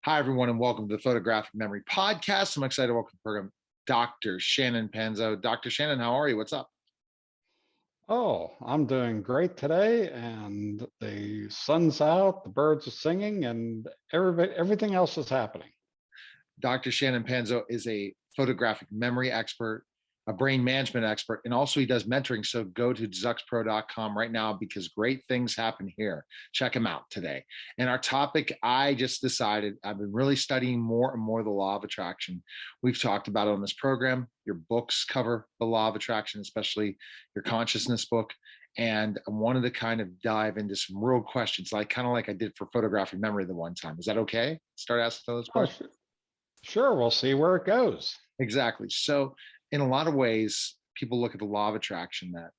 Hi, everyone, and welcome to the Photographic Memory Podcast. I'm excited to welcome to the program Dr. Shannon Panzo. Dr. Shannon, how are you? What's up? Oh, I'm doing great today, and the sun's out, the birds are singing, and everything else is happening. Dr. Shannon Panzo is a photographic memory expert, a brain management expert, and also he does mentoring. So go to zuxpro.com right now because great things happen here. Check him out today. And our topic, I just decided I've been really studying more and more the law of attraction. We've talked about it on this program. Your books cover the law of attraction, especially your consciousness book. And I wanted to kind of dive into some real questions, like I did for photographic memory the one time. Is that okay? Start asking those Oh, questions. sure, we'll see where it goes. Exactly. So, in a lot of ways, people look at the law of attraction that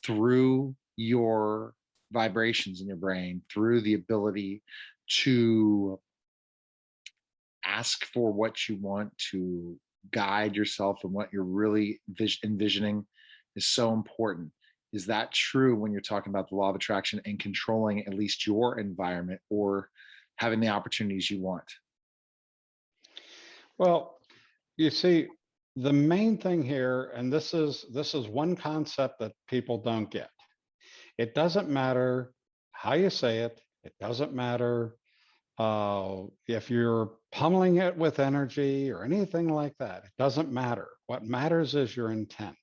through your vibrations in your brain, through the ability to ask for what you want, to guide yourself and what you're really envisioning is so important. Is that true when you're talking about the law of attraction and controlling at least your environment or having the opportunities you want? Well, you see, the main thing here, and this is one concept that people don't get. It doesn't matter how you say it. It doesn't matter if you're pummeling it with energy or anything like that. It doesn't matter. What matters is your intent.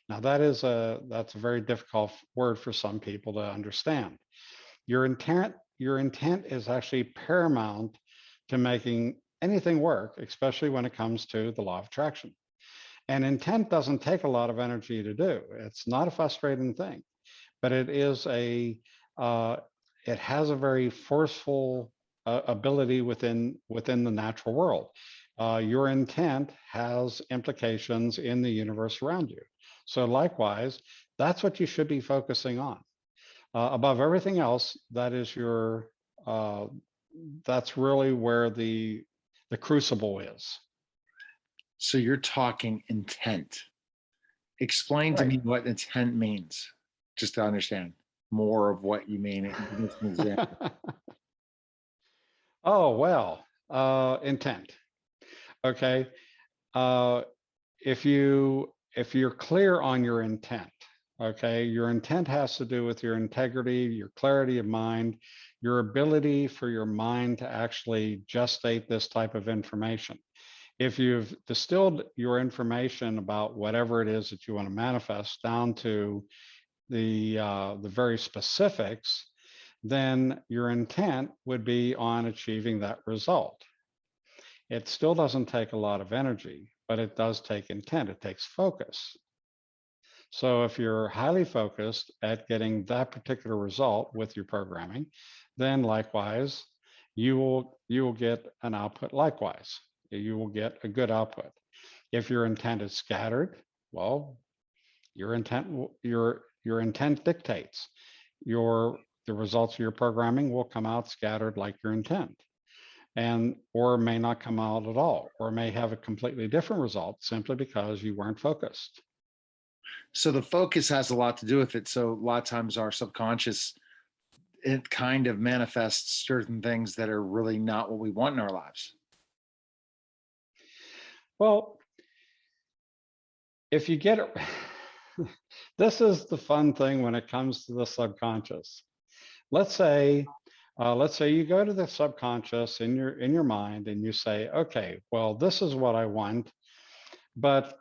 Now that's a very difficult word for some people to understand. Your intent is actually paramount to making anything work, especially when it comes to the law of attraction. And intent doesn't take a lot of energy to do. It's not a frustrating thing, but uh, it has a very forceful ability within the natural world. Your intent has implications in the universe around you. So likewise, that's what you should be focusing on. Above everything else, uh, that's really where the crucible is. So, you're talking intent. Explain to Right. me what intent means, just to understand more of what you mean. Give me some example. Oh, well, intent. Okay. Uh, if you're clear on your intent, okay, your intent has to do with your integrity, your clarity of mind, your ability for your mind to actually gestate this type of information. If you've distilled your information about whatever it is that you want to manifest down to the very specifics, then your intent would be on achieving that result. It still doesn't take a lot of energy, but it does take intent. It takes focus. So if you're highly focused at getting that particular result with your programming, then likewise, you will get an output likewise. You will get a good output. If your intent is scattered, well, your intent dictates the results of your programming will come out scattered like your intent, and or may not come out at all, or may have a completely different result simply because you weren't focused. So, the focus has a lot to do with it. So, a lot of times, our subconscious, it kind of manifests certain things that are really not what we want in our lives. Well, if you get it, this is the fun thing when it comes to the subconscious. Let's say, let's say you go to the subconscious in your mind and you say, okay, well, this is what I want, but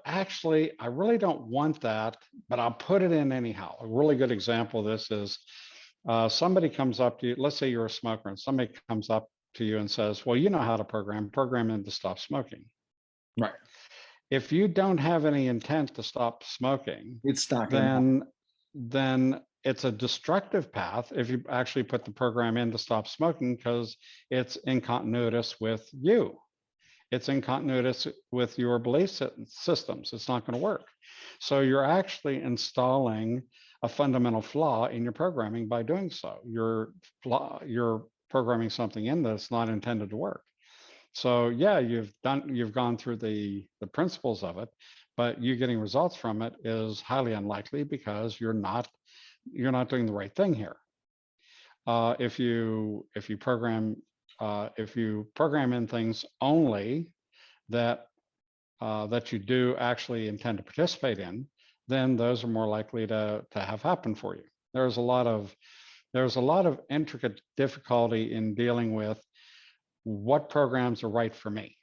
actually, I really don't want that, but I'll put it in anyhow. A really good example of this is somebody comes up to you. Let's say you're a smoker, and somebody comes up to you and says, well, you know how to program them to stop smoking. Right. If you don't have any intent to stop smoking, It's not going to happen. then it's a destructive path if you actually put the program in to stop smoking, because it's in continuous with you. It's in continuous with your belief systems. It's not going to work. So you're actually installing a fundamental flaw in your programming by doing so. You're programming something in that's not intended to work. So yeah, you've gone through the principles of it, but you getting results from it is highly unlikely because you're not doing the right thing here. If you program if you program in things only that that you do actually intend to participate in, then those are more likely to have happen for you. There's a lot of intricate difficulty in dealing with what programs are right for me.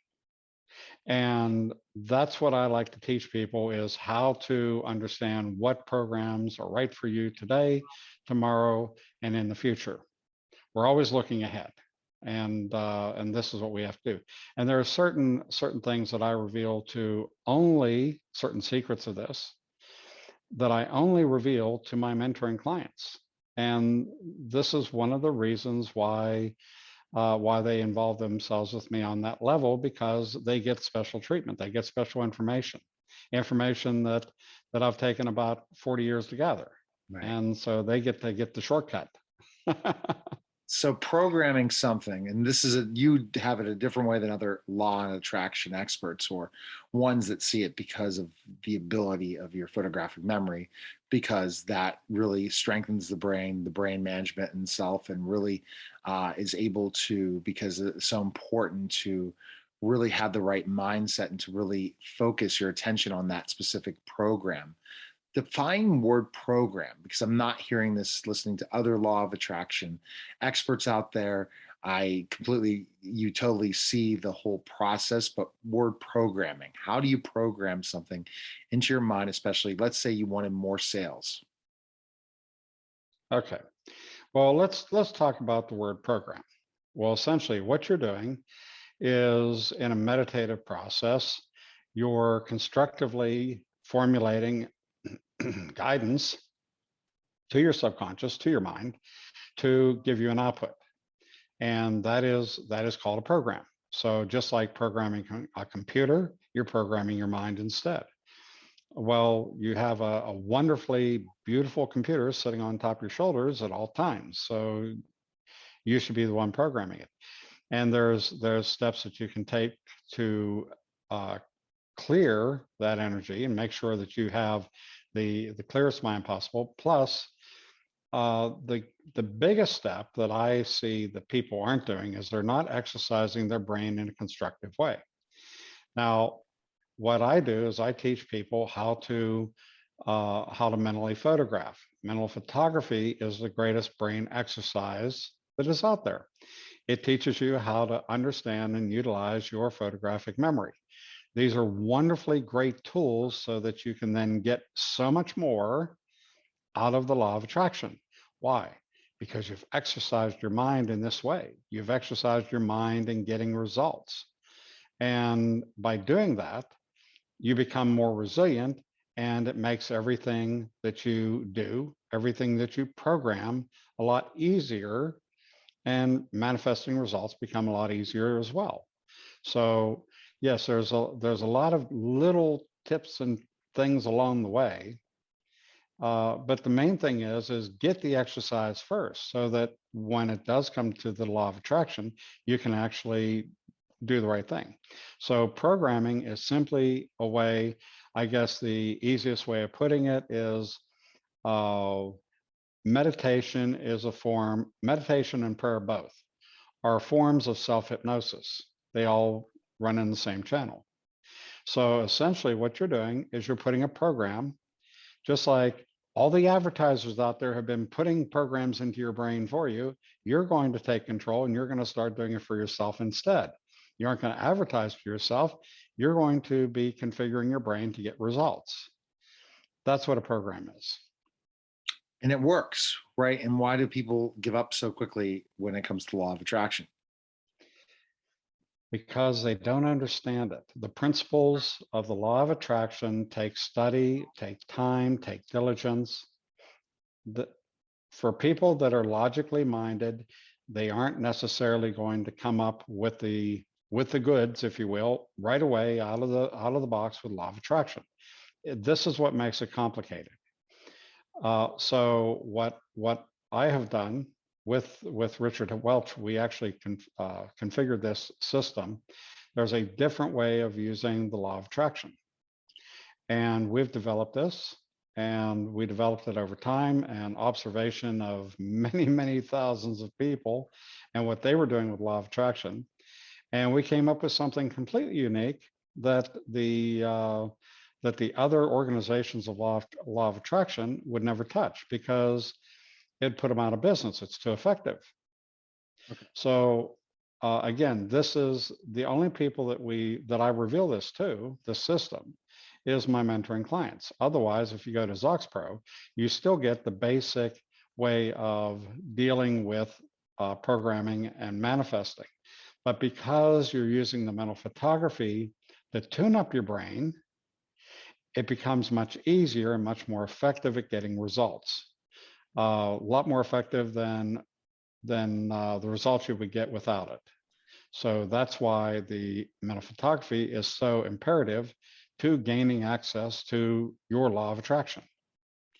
And that's what I like to teach people, is how to understand what programs are right for you today, tomorrow, and in the future. We're always looking ahead, and this is what we have to do. And there are certain things that I reveal to only certain secrets of this that I only reveal to my mentoring clients. And this is one of the reasons why they involve themselves with me on that level, because they get special treatment. They get special information that I've taken about 40 years to gather. Right. And so they get the shortcut. So programming something, and this is you have it a different way than other law and attraction experts, or ones that see it because of the ability of your photographic memory, because that really strengthens the brain management and self, and really is able to, because it's so important to really have the right mindset and to really focus your attention on that specific program. Define word program, because I'm not hearing this listening to other law of attraction experts out there. You totally see the whole process, but word programming, how do you program something into your mind, especially let's say you wanted more sales? Okay. Well, let's talk about the word program. Well, essentially what you're doing is, in a meditative process, you're constructively formulating guidance to your subconscious, to your mind, to give you an output. And that is called a program. So just like programming a computer, you're programming your mind instead. Well, you have a wonderfully beautiful computer sitting on top of your shoulders at all times. So you should be the one programming it. And there's steps that you can take to clear that energy and make sure that you have the clearest mind possible. Plus, the biggest step that I see that people aren't doing is they're not exercising their brain in a constructive way. Now, what I do is I teach people how to mentally photograph. Mental photography is the greatest brain exercise that is out there. It teaches you how to understand and utilize your photographic memory. These are wonderfully great tools so that you can then get so much more out of the law of attraction. Why? Because you've exercised your mind in this way. You've exercised your mind in getting results. And by doing that, you become more resilient, and it makes everything that you do, everything that you program, a lot easier, and manifesting results become a lot easier as well. So yes, there's a lot of little tips and things along the way. But the main thing is get the exercise first, so that when it does come to the law of attraction, you can actually do the right thing. So programming is simply a way, I guess the easiest way of putting it is meditation and prayer both are forms of self-hypnosis. They all run in the same channel. So essentially what you're doing is you're putting a program, just like all the advertisers out there have been putting programs into your brain for you. You're going to take control, and you're going to start doing it for yourself instead. You aren't going to advertise for yourself. You're going to be configuring your brain to get results. That's what a program is. And it works, right? And why do people give up so quickly when it comes to law of attraction? Because they don't understand it. The principles of the law of attraction take study, take time, take diligence. For people that are logically minded, they aren't necessarily going to come up with the goods, if you will, right away out of the box with law of attraction. This is what makes it complicated. So what I have done with Richard Welch, we actually configured this system. There's a different way of using the law of attraction. And we've developed this. And we developed it over time and observation of many, many thousands of people and what they were doing with law of attraction. And we came up with something completely unique that the other organizations of law of attraction would never touch because it'd put them out of business. It's too effective. Okay. So again, this is the only people that I reveal this to, the system, is my mentoring clients. Otherwise, if you go to ZoxPro, you still get the basic way of dealing with programming and manifesting. But because you're using the mental photography to tune up your brain, it becomes much easier and much more effective at getting results. A lot more effective than the results you would get without it. So that's why the mental photography is so imperative to gaining access to your law of attraction.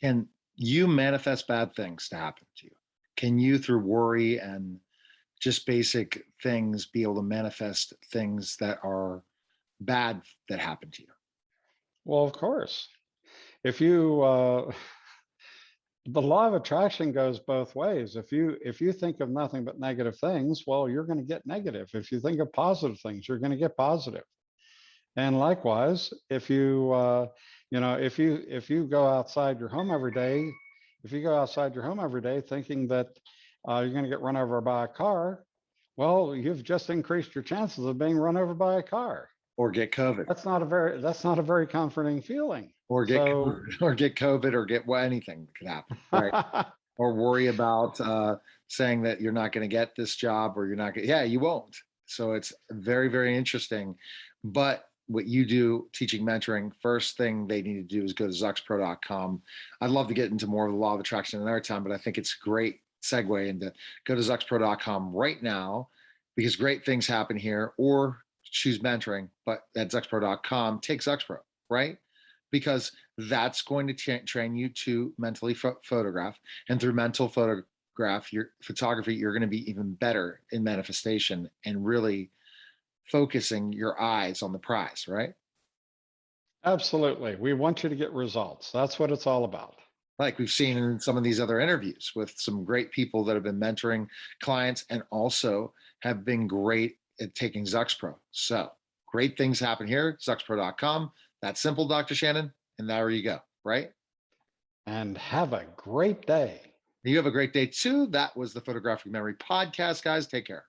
Can you manifest bad things to happen to you? Can you, through worry and just basic things, be able to manifest things that are bad that happen to you? Well, of course. If you the law of attraction goes both ways. If you think of nothing but negative things, well, you're going to get negative. If you think of positive things, you're going to get positive. And likewise, if you go outside your home every day, thinking that you're going to get run over by a car, well, you've just increased your chances of being run over by a car. Or get COVID. That's not a very comforting feeling. Or get COVID, or get anything could happen, right? Or worry about saying that you're not going to get this job, or you're not going. Yeah, you won't. So it's very, very interesting. But what you do, teaching mentoring, first thing they need to do is go to zuxpro.com. I'd love to get into more of the law of attraction another time, but I think it's a great segue into go to zuxpro.com right now, because great things happen here. Or choose mentoring, but at zuxpro.com, take Zuxpro, right? Because that's going to train you to mentally photograph. And through mental photography, you're going to be even better in manifestation and really focusing your eyes on the prize, right? Absolutely. We want you to get results. That's what it's all about. Like we've seen in some of these other interviews with some great people that have been mentoring clients and also have been great at taking Zuxpro. So great things happen here, zuxpro.com. That's simple, Dr. Shannon. And there you go, right? And have a great day. You have a great day too. That was the Photographic Memory Podcast, guys. Take care.